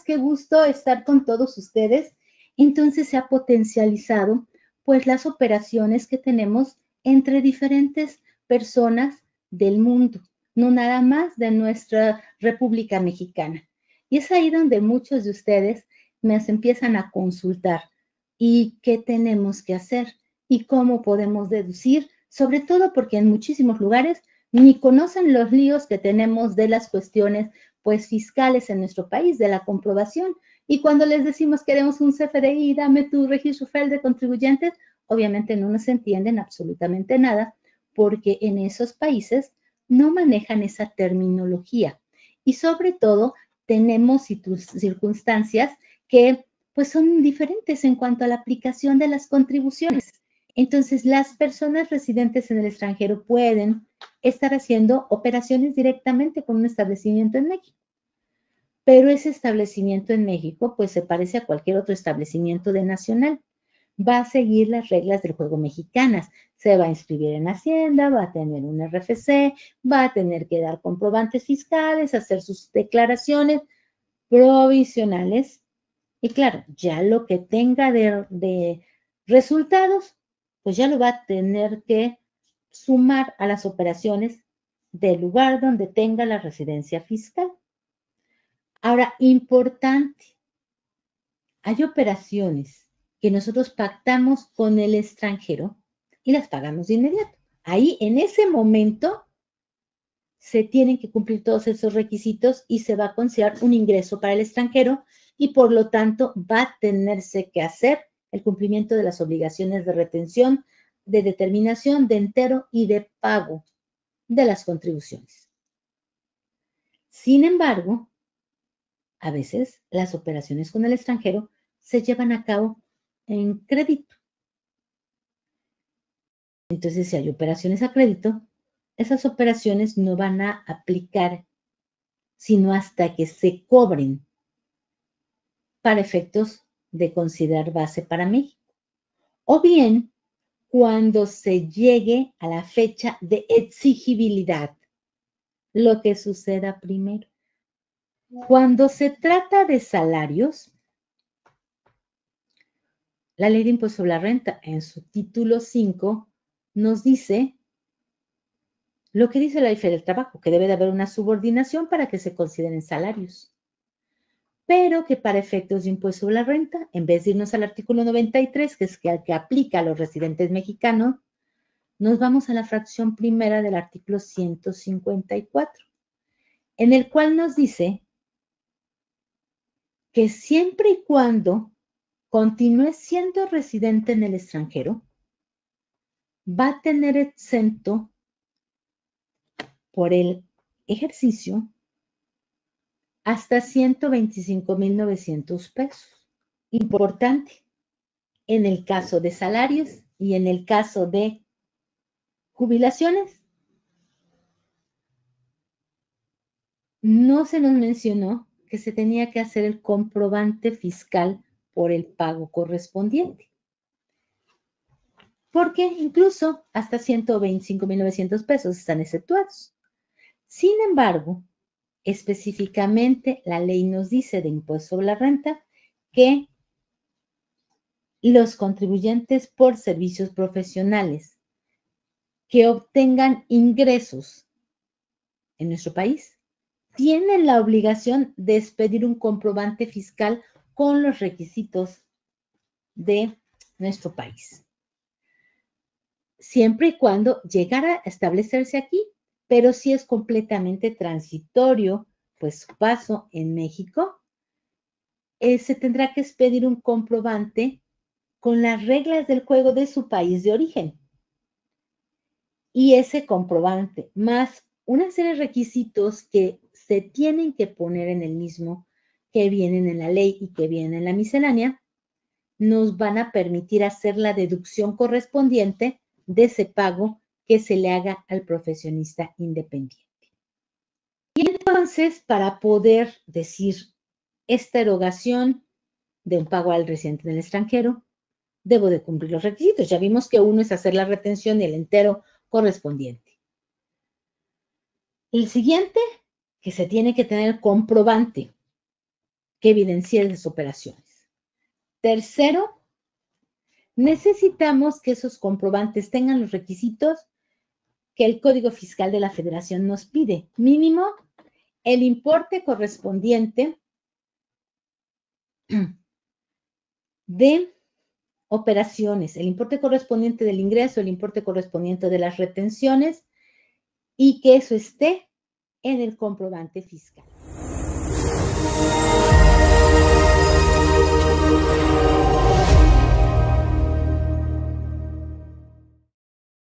qué gusto estar con todos ustedes. Entonces se ha potencializado pues las operaciones que tenemos entre diferentes personas del mundo, no nada más de nuestra República Mexicana. Y es ahí donde muchos de ustedes me empiezan a consultar y qué tenemos que hacer y cómo podemos deducir, sobre todo porque en muchísimos lugares ni conocen los líos que tenemos de las cuestiones pues fiscales en nuestro país, de la comprobación. Y cuando les decimos queremos un CFDI, dame tu registro federal de contribuyentes, obviamente no nos entienden absolutamente nada, porque en esos países no manejan esa terminología. Y sobre todo tenemos circunstancias que pues son diferentes en cuanto a la aplicación de las contribuciones. Entonces, las personas residentes en el extranjero pueden estar haciendo operaciones directamente con un establecimiento en México. Pero ese establecimiento en México, pues se parece a cualquier otro establecimiento de nacional. Va a seguir las reglas del juego mexicanas. Se va a inscribir en Hacienda, va a tener un RFC, va a tener que dar comprobantes fiscales, hacer sus declaraciones provisionales. Y claro, ya lo que tenga de resultados, pues ya lo va a tener que sumar a las operaciones del lugar donde tenga la residencia fiscal. Ahora, importante, hay operaciones que nosotros pactamos con el extranjero y las pagamos de inmediato. Ahí, en ese momento, se tienen que cumplir todos esos requisitos y se va a considerar un ingreso para el extranjero y por lo tanto va a tenerse que hacer el cumplimiento de las obligaciones de retención, de determinación, de entero y de pago de las contribuciones. Sin embargo, a veces las operaciones con el extranjero se llevan a cabo en crédito. Entonces, si hay operaciones a crédito, esas operaciones no van a aplicar sino hasta que se cobren para efectos de considerar base para México. O bien, cuando se llegue a la fecha de exigibilidad, lo que suceda primero. Cuando se trata de salarios, la Ley de Impuesto sobre la Renta, en su título 5, nos dice lo que dice la Ley Federal del Trabajo, que debe de haber una subordinación para que se consideren salarios. Pero que para efectos de impuesto sobre la renta, en vez de irnos al artículo 93, que es el que aplica a los residentes mexicanos, nos vamos a la fracción primera del artículo 154, en el cual nos dice que siempre y cuando continúe siendo residente en el extranjero, va a tener exento por el ejercicio hasta 125,900 pesos. Importante, en el caso de salarios y en el caso de jubilaciones, no se nos mencionó que se tenía que hacer el comprobante fiscal por el pago correspondiente. Porque incluso hasta 125,900 pesos están exceptuados. Sin embargo, específicamente la ley nos dice de impuesto sobre la renta que los contribuyentes por servicios profesionales que obtengan ingresos en nuestro país tienen la obligación de expedir un comprobante fiscal con los requisitos de nuestro país. Siempre y cuando llegara a establecerse aquí, pero si es completamente transitorio, pues su paso en México, se tendrá que expedir un comprobante con las reglas del juego de su país de origen. Y ese comprobante, más una serie de requisitos que se tienen que poner en el mismo, que vienen en la ley y que vienen en la miscelánea, nos van a permitir hacer la deducción correspondiente de ese pago que se le haga al profesionista independiente. Y entonces, para poder decir esta erogación de un pago al residente en el extranjero, debo de cumplir los requisitos. Ya vimos que uno es hacer la retención y el entero correspondiente. El siguiente, que se tiene que tener comprobante que evidencie las operaciones. Tercero, necesitamos que esos comprobantes tengan los requisitos que el Código Fiscal de la Federación nos pide. Mínimo, el importe correspondiente de operaciones, el importe correspondiente del ingreso, el importe correspondiente de las retenciones y que eso esté en el comprobante fiscal.